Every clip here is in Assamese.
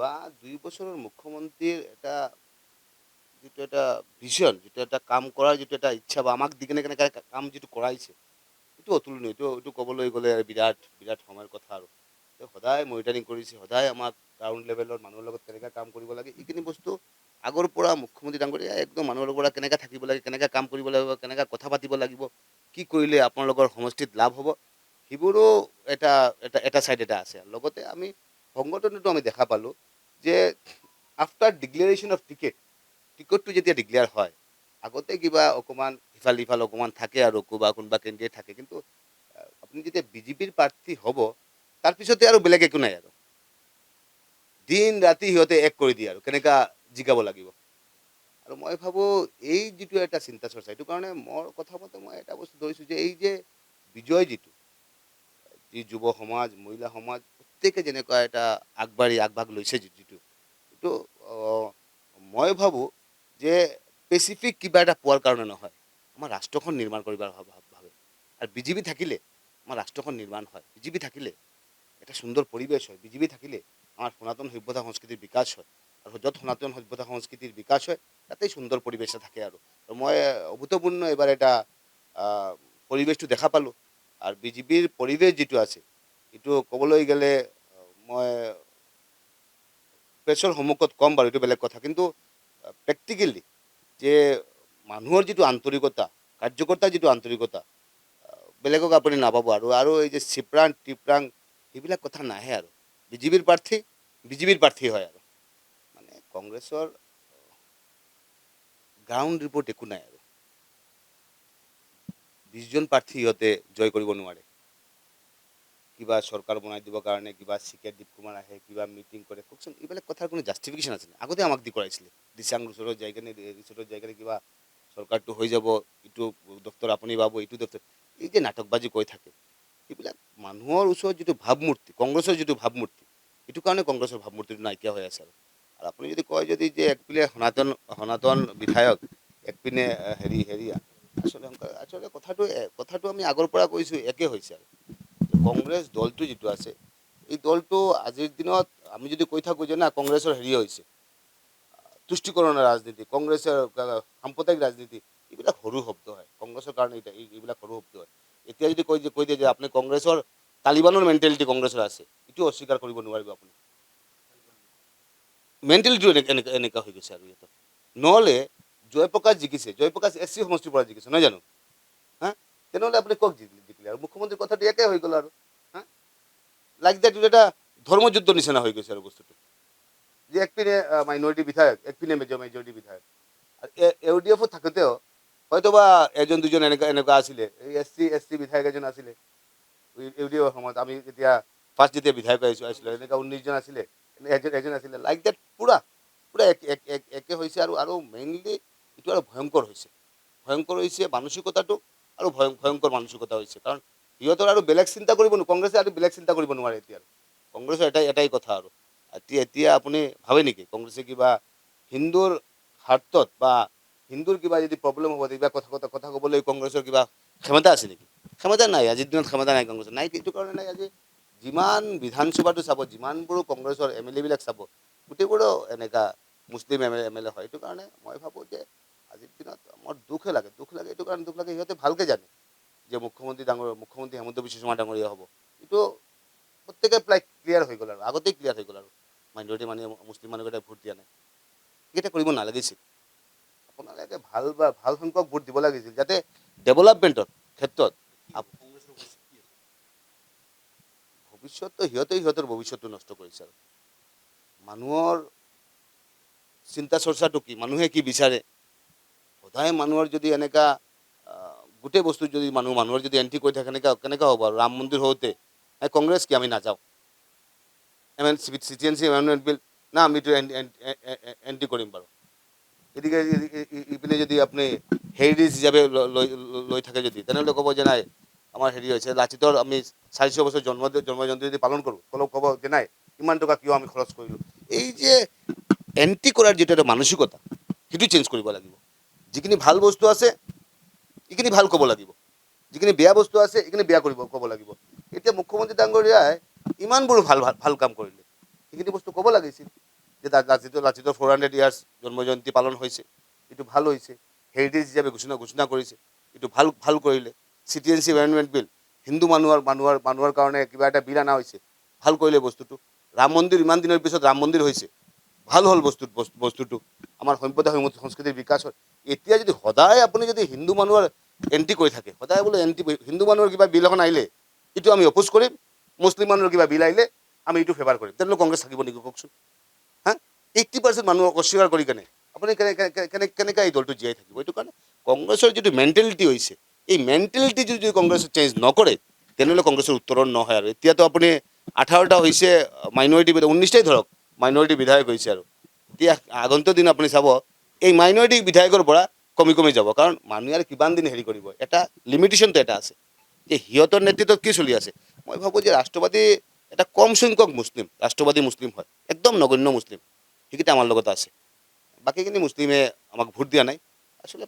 যোৱা ২ বছৰৰ মুখ্যমন্ত্ৰীৰ যিটো এটা ভিজন, যিটো এটা কাম কৰাৰ যিটো এটা ইচ্ছা বা আমাক দি কেনে কেনেকৈ কাম যিটো কৰাইছে, এইটো অতুলনীয়। এইটো ক'বলৈ গ'লে বিৰাট বিৰাট সময়ৰ কথা আৰু তেওঁ সদায় মনিটাৰিং কৰিছে, সদায় আমাক গ্ৰাউণ্ড লেভেলৰ মানুহৰ লগত কেনেকৈ কাম কৰিব লাগে এইখিনি বস্তু আগৰ পৰা মুখ্যমন্ত্ৰী ডাঙৰীয়া একদম মানুহৰ পৰা কেনেকৈ থাকিব লাগে, কেনেকৈ কাম কৰিব লাগিব, কেনেকৈ কথা পাতিব লাগিব, কি কৰিলে আপোনালোকৰ সমষ্টিত লাভ হ'ব, সেইবোৰো এটা এটা এটা ছাইড এটা আছে। লগতে আমি সংগঠনতো আমি দেখা পালোঁ যে আফটাৰ ডিক্লেৰেশ্যন অফ টিকটটো যেতিয়া ডিক্লেয়াৰ হয়, আগতে কিবা অকণমান ইফাল সিফাল অকণমান থাকে আৰু কোনোবা কেণ্ডিডেট থাকে, কিন্তু আপুনি যেতিয়া বিজেপিৰ প্ৰাৰ্থী হ'ব তাৰপিছতে আৰু বেলেগ একো নাই আৰু দিন ৰাতি সিহঁতে এক কৰি দিয়ে আৰু কেনেকুৱা জিকাব লাগিব। আৰু মই ভাবোঁ এই যিটো এটা চিন্তা চৰ্চা, এইটো কাৰণে মোৰ কথা মতে মই এটা বস্তু ধৰিছোঁ যে এই যে বিজয় যি যুৱ সমাজ, মহিলা সমাজ প্ৰত্যেকে যেনেকুৱা এটা আগভাগ লৈছে যিটো এইটো মই ভাবোঁ যে স্পেচিফিক কিবা এটা পোৱাৰ কাৰণে নহয়, আমাৰ ৰাষ্ট্ৰখন নিৰ্মাণ কৰিবৰ ভাবে। আৰু বিজেপি থাকিলে আমাৰ ৰাষ্ট্ৰখন নিৰ্মাণ হয়, বিজেপি থাকিলে এটা সুন্দৰ পৰিৱেশ হয়, বিজেপি থাকিলে আমাৰ সনাতন সভ্যতা সংস্কৃতিৰ বিকাশ হয়। আৰু য'ত সনাতন সভ্যতা সংস্কৃতিৰ বিকাশ হয় তাতেই সুন্দৰ পৰিৱেশ থাকে আৰু মই অভূতপূৰ্ণ এইবাৰ এটা পৰিৱেশটো দেখা পালোঁ। আৰু বিজেপিৰ পৰিৱেশ যিটো আছে এইটো ক'বলৈ গ'লে মই প্ৰেছৰ সন্মুখত ক'ম বাৰু, এইটো বেলেগ কথা, কিন্তু প্ৰেক্টিকেলি যে মানুহৰ যিটো আন্তৰিকতা, কাৰ্যকৰ্তাৰ যিটো আন্তৰিকতা, বেলেগক আপুনি নাপাব। আৰু এই যে টিপৰাং সেইবিলাক কথা নাহে আৰু বিজেপিৰ প্ৰাৰ্থী হয় আৰু মানে কংগ্ৰেছৰ গ্ৰাউণ্ড ৰিপৰ্ট একো নাই আৰু ২০জন প্ৰাৰ্থী সিহঁতে জয় কৰিব নোৱাৰে। কিবা চৰকাৰ বনাই দিবৰ কাৰণে কিবা চিকে দীপ কুমাৰ আহে, কিবা মিটিং কৰে, কওকচোন এইবিলাক কথাৰ কোনো জাষ্টিফিকেশ্যন আছে? আগতে আমাক দি কৰাইছিলে দিচাং ৰিচৰ্টত যাই কেনে কিবা চৰকাৰটো হৈ যাব, ইটো দপ্তৰ আপুনি পাব, ইটো দপ্তৰ, এই যে নাটকবাজি কৈ থাকে এইবিলাক মানুহৰ ওচৰত যিটো ভাৱমূৰ্তি, কংগ্ৰেছৰ যিটো ভাৱমূৰ্তি, এইটো কাৰণে কংগ্ৰেছৰ ভাৱমূৰ্তিটো নাইকিয়া হৈ আছে। আৰু আপুনি যদি কয় যে একপিনে সনাতন বিধায়ক, একপিনে হেৰিয়া, আচলতে কথাটো আমি আগৰ পৰা কৈছোঁ, একে হৈছে আৰু কংগ্ৰেছ দলটো যিটো আছে এই দলটো আজিৰ দিনত আমি যদি কৈ থাকোঁ যে না কংগ্ৰেছৰ হেৰি হৈছে তুষ্টিকৰণৰ ৰাজনীতি, কংগ্ৰেছৰ সাম্প্ৰদায়িক ৰাজনীতি, এইবিলাক সৰু শব্দ হয় কংগ্ৰেছৰ কাৰণে। এইবিলাক সৰু শব্দ হয়। এতিয়া যদি কৈ দিয়ে যে আপুনি কংগ্ৰেছৰ তালিবানৰ মেণ্টেলিটি কংগ্ৰেছৰ আছে, এইটো অস্বীকাৰ কৰিব নোৱাৰিব আপুনি। মেণ্টেলিটিটো এনেকুৱা হৈ গৈছে আৰু ইহঁতৰ। নহ'লে জয়প্ৰকাশ জিকিছে, জয়প্ৰকাশ SC সমষ্টিৰ পৰা জিকিছে, নহয় জানো? হা, তেনেহ'লে আপুনি কওক জিকিলে আৰু মুখ্যমন্ত্ৰীৰ কথাটো একে হৈ গ'ল আৰু হা, লাইক ডেট এটা ধৰ্মযুদ্ধ নিচিনা হৈ গৈছে আৰু বস্তুটো, যে একপিনে মাইনৰিটি বিধায়ক, একপিনে মেজৰিটি বিধায়ক। আৰু AUDF থাকোঁতেও হয়তোবা এজন দুজন এনেকুৱা আছিলে, এই SC বিধায়ক এজন আছিলে AUDF সময়ত। আমি যেতিয়া বিধায়ক আছিলোঁ এনেকুৱা 19জন আছিলে, এজন আছিলে, লাইক ডেট পুৰা একে হৈছে। আৰু মেইনলি এইটো আৰু ভয়ংকৰ হৈছে মানসিকতাটো, আৰু ভয়ংকৰ মানসিকতা হৈছে। কাৰণ সিহঁতৰ আৰু বেলেগ চিন্তা কৰিব কংগ্ৰেছে আৰু বেলেগ চিন্তা কৰিব নোৱাৰে এতিয়া। কংগ্ৰেছৰ এটাই কথা আৰু এতিয়া আপুনি ভাবে নেকি কংগ্ৰেছে কিবা হিন্দুৰ স্বাৰ্থত বা হিন্দুৰ কিবা যদি প্ৰব্লেম হ'ব কিবা কথা ক'বলৈ কংগ্ৰেছৰ কিবা ক্ষমতা আছে নেকি? ক্ষমতা নাই, আজিৰ দিনত ক্ষমতা নাই কংগ্ৰেছৰ। নাই, এইটো কাৰণে নাই। আজি যিমান বিধানসভাটো চাব, যিমানবোৰ কংগ্ৰেছৰ MLA বিলাক চাব, গোটেইবোৰো এনেকুৱা মুছলিম MLA হয়। এইটো কাৰণে মই ভাবোঁ যে আজিৰ দিনত মোৰ দুখে লাগে। এইটো কাৰণে দুখ লাগে, সিহঁতে ভালকৈ জানে যে মুখ্যমন্ত্ৰী হেমন্ত বিশ্ব শৰ্মা ডাঙৰীয়া হ'ব। এইটো প্ৰত্যেকে প্ৰায় ক্লিয়াৰ হৈ গ'ল আৰু আগতেই ক্লিয়াৰ হৈ গ'ল আৰু মাইনৰিটি মুছলিম মানুহকেইটাই ভোট দিয়া নাই, এইকেইটা কৰিব নালাগিছিল। আপোনালোকে ভাল সংখ্যক ভোট দিব লাগিছিল, যাতে ডেভেলপমেণ্টৰ ক্ষেত্ৰত ভৱিষ্যতটো সিহঁতৰ ভৱিষ্যতটো নষ্ট কৰিছে। আৰু মানুহৰ চিন্তা চৰ্চাটো কি, মানুহে কি বিচাৰে, সদায় মানুহৰ যদি এনেকুৱা গোটেই বস্তু যদি মানুহৰ যদি এণ্ট্ৰি কৰি থাকে কেনেকুৱা হ'ব। আৰু ৰাম মন্দিৰ হওঁতে কংগ্ৰেছ কি আমি নাযাওঁ, চিটিএনচি এমেণ্ডমেণ্ট বিল না আমি এইটো এণ্ট্ৰি কৰিম বাৰু। গতিকে ইপিনে যদি আপুনি হেৰিটেজ হিচাপে লৈ থাকে তেনেহ'লে ক'ব যে নাই আমাৰ হেৰি হৈছে লাচিতৰ আমি 400 বছৰ জন্মজয়ন্তী যদি পালন কৰোঁ, ক'ব যে নাই ইমান টকা কিয় আমি খৰচ কৰিলোঁ। এই যে এণ্ট্ৰি কৰাৰ যিটো এটা মানসিকতা, সেইটো চেঞ্জ কৰিব লাগিব। যিখিনি ভাল বস্তু আছে এইখিনি ভাল ক'ব লাগিব, যিখিনি বেয়া বস্তু আছে এইখিনি বেয়া ক'ব লাগিব। এতিয়া মুখ্যমন্ত্ৰী ডাঙৰীয়াই ইমানবোৰ ভাল কাম কৰিলে, সেইখিনি বস্তু ক'ব লাগিছিল। যে লাচিতৰ 400 ইয়াৰ্ছ জন্মজয়ন্তী পালন হৈছে, এইটো ভাল হৈছে। হেৰিটেজ হিচাপে ঘোষণা কৰিছে, এইটো ভাল কৰিলে। চিটিজেনশ্বিপ এমেণ্ডমেণ্ট বিল, হিন্দু মানুহৰ কাৰণে কিবা এটা বিল অনা হৈছে, ভাল কৰিলে বস্তুটো। ৰাম মন্দিৰ, ইমান দিনৰ পিছত ৰাম মন্দিৰ হৈছে, ভাল হ'ল বস্তুটো। আমাৰ সভ্যতা সংস্কৃতিৰ বিকাশ হয়। এতিয়া যদি সদায় আপুনি যদি হিন্দু মানুহৰ এণ্টি কৰি থাকে, সদায় বোলে হিন্দু মানুহৰ কিবা বিল এখন আহিলে এইটো আমি অপোজ কৰিম, মুছলিম মানুহৰ কিবা বিল আহিলে আমি এইটো ফেভাৰ কৰিম, তেনেহ'লে কংগ্ৰেছ থাকিব নেকি কওকচোন? হা, 80% মানুহক অস্বীকাৰ কৰি কেনে আপুনি কেনেকৈ এই দলটো জীয়াই থাকিব? এইটো কাৰণে কংগ্ৰেছৰ যিটো মেণ্টেলিটি হৈছে, এই মেণ্টেলিটি যদি কংগ্ৰেছে চেঞ্জ নকৰে, তেনেহ'লে কংগ্ৰেছৰ উত্তৰণ নহয়। আৰু এতিয়াতো আপুনি 18টা হৈছে মাইনৰিটি, 19টাই ধৰক মাইনৰিটি বিধায়ক হৈছে। আৰু এতিয়া আগন্তুক দিন আপুনি চাব এই মাইনৰিটি বিধায়কৰ পৰা কমি যাব, কাৰণ মানুহে আৰু কিমান দিন হেৰি কৰিব, এটা লিমিটেশ্যনটো এটা আছে। যে সিহঁতৰ নেতৃত্বত কি চলি আছে, মই ভাবোঁ যে ৰাষ্ট্ৰবাদী এটা কম সংখ্যক মুছলিম, ৰাষ্ট্ৰবাদী মুছলিম হয়, একদম নগণ্য মুছলিম, সেইকেইটা আমাৰ লগত আছে। বাকীখিনি মুছলিমে আমাক ভোট দিয়া নাই। আচলতে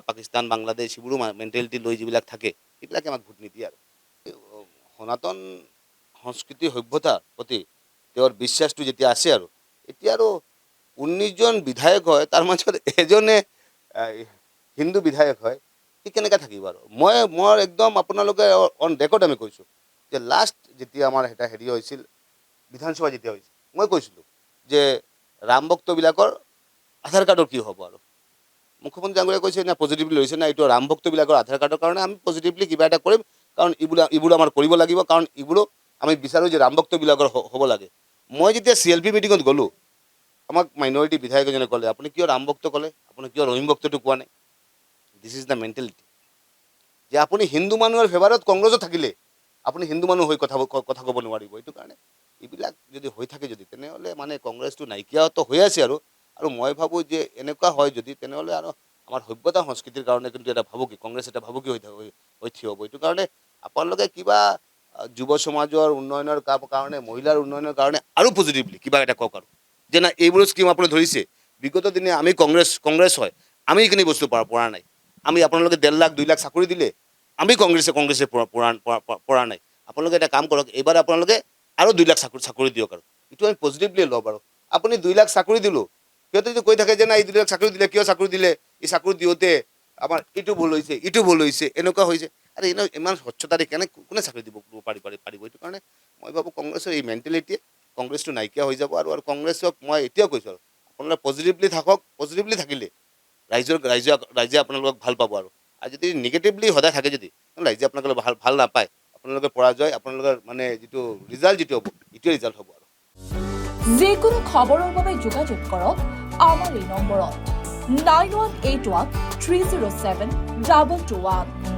পাকিস্তান বাংলাদেশ এইবোৰো মেণ্টেলিটি লৈ যিবিলাক থাকে, সেইবিলাকে আমাক ভোট নিদিয়ে। আৰু সনাতন সংস্কৃতি সভ্যতাৰ প্ৰতি তেওঁৰ বিশ্বাসটো যেতিয়া আছে, আৰু এতিয়া আৰু 19জন বিধায়ক হয়, তাৰ মাজত এজনে হিন্দু বিধায়ক হয়, সি কেনেকৈ থাকিব? আৰু মই একদম আপোনালোকে অন ৰেকৰ্ড আমি কৈছোঁ যে লাষ্ট যেতিয়া আমাৰ এটা হেৰি হৈছিল, বিধানসভা যেতিয়া হৈছিল, মই কৈছিলোঁ যে ৰাম ভক্তবিলাকৰ আধাৰ কাৰ্ডৰ কি হ'ব? আৰু মুখ্যমন্ত্ৰী ডাঙৰীয়াই কৈছে না পজিটিভলি লৈছে না, এইটো ৰাম ভক্তবিলাকৰ আধাৰ কাৰ্ডৰ কাৰণে আমি পজিটিভলি কিবা এটা কৰিম, কাৰণ এইবোৰ আমাৰ কৰিব লাগিব, কাৰণ এইবোৰো আমি বিচাৰোঁ যে ৰাম ভক্তবিলাকৰ হ'ব লাগে। মই যেতিয়া CLP মিটিঙত গ'লোঁ, আমাক মাইনৰিটি বিধায়ক এজনে ক'লে, আপুনি কিয় ৰাম ভক্ত ক'লে, আপুনি কিয় ৰহিম ভক্তটো কোৱা নাই? দিছ ইজ দ্য মেণ্টেলিটি, যে আপুনি হিন্দু মানুহৰ ফেভাৰত কংগ্ৰেছত থাকিলে আপুনি হিন্দু মানুহ হৈ কথা ক'ব নোৱাৰিব। এইটো কাৰণে এইবিলাক যদি হৈ থাকে, যদি তেনেহ'লে মানে কংগ্ৰেছটো নাইকিয়াতো হৈ আছে। আৰু মই ভাবোঁ যে এনেকুৱা হয় যদি, তেনেহ'লে আৰু আমাৰ সভ্যতা সংস্কৃতিৰ কাৰণে কিন্তু এটা ভাবুকি, কংগ্ৰেছ এটা ভাবুকি হৈ থিয় হ'ব। এইটো কাৰণে আপোনালোকে কিবা যুৱ সমাজৰ উন্নয়নৰ কাৰণে, মহিলাৰ উন্নয়নৰ কাৰণে আৰু পজিটিভলি কিবা এটা কওক। আৰু যে না এইবোৰ স্কিম আপুনি ধৰিছে, বিগত দিনে আমি কংগ্ৰেছ হয়, আমি এইখিনি বস্তু পৰা নাই। আমি আপোনালোকে 1.5 লাখ 2 লাখ চাকৰি দিলে, আমি কংগ্ৰেছে পৰা নাই। আপোনালোকে এটা কাম কৰক, এইবাৰ আপোনালোকে আৰু 2 লাখ চাকৰি দিয়ক। আৰু এইটো আমি পজিটিভলি ল'ব। আৰু আপুনি 2 লাখ চাকৰি দিলোঁ, সিহঁতে যদি কৈ থাকে যে না এই 2 লাখ চাকৰি দিলে, কিয় চাকৰি দিলে, এই চাকৰি দিওঁতে আমাৰ ইটো ভুল হৈছে, এনেকুৱা হৈছে। আৰু ইমান স্বচ্ছতাৰে কোনে চাকৰি দিব পাৰিব? এইটো কাৰণে মই ভাবোঁ কংগ্ৰেছৰ এই মেণ্টেলিটিয়ে কংগ্ৰেছটো নাইকিয়া হৈ যাব। আৰু কংগ্ৰেছক মই এতিয়াও কৈছোঁ, আৰু আপোনালোকে পজিটিভলি থাকক, পজিটিভলি থাকিলে ৰাইজে আপোনালোকক ভাল পাব। আৰু যদি নিগেটিভলি সদায় থাকে, যদি ৰাইজে আপোনালোকে ভাল নাপায়, আপোনালোকে পৰাজয়, আপোনালোকৰ মানে যিটো ৰিজাল্ট যিটো হ'ব, এইটোৱে ৰিজাল্ট হ'ব। আৰু যিকোনো খবৰৰ বাবে যোগাযোগ কৰক আমাৰ এই নম্বৰত 9181 307 221।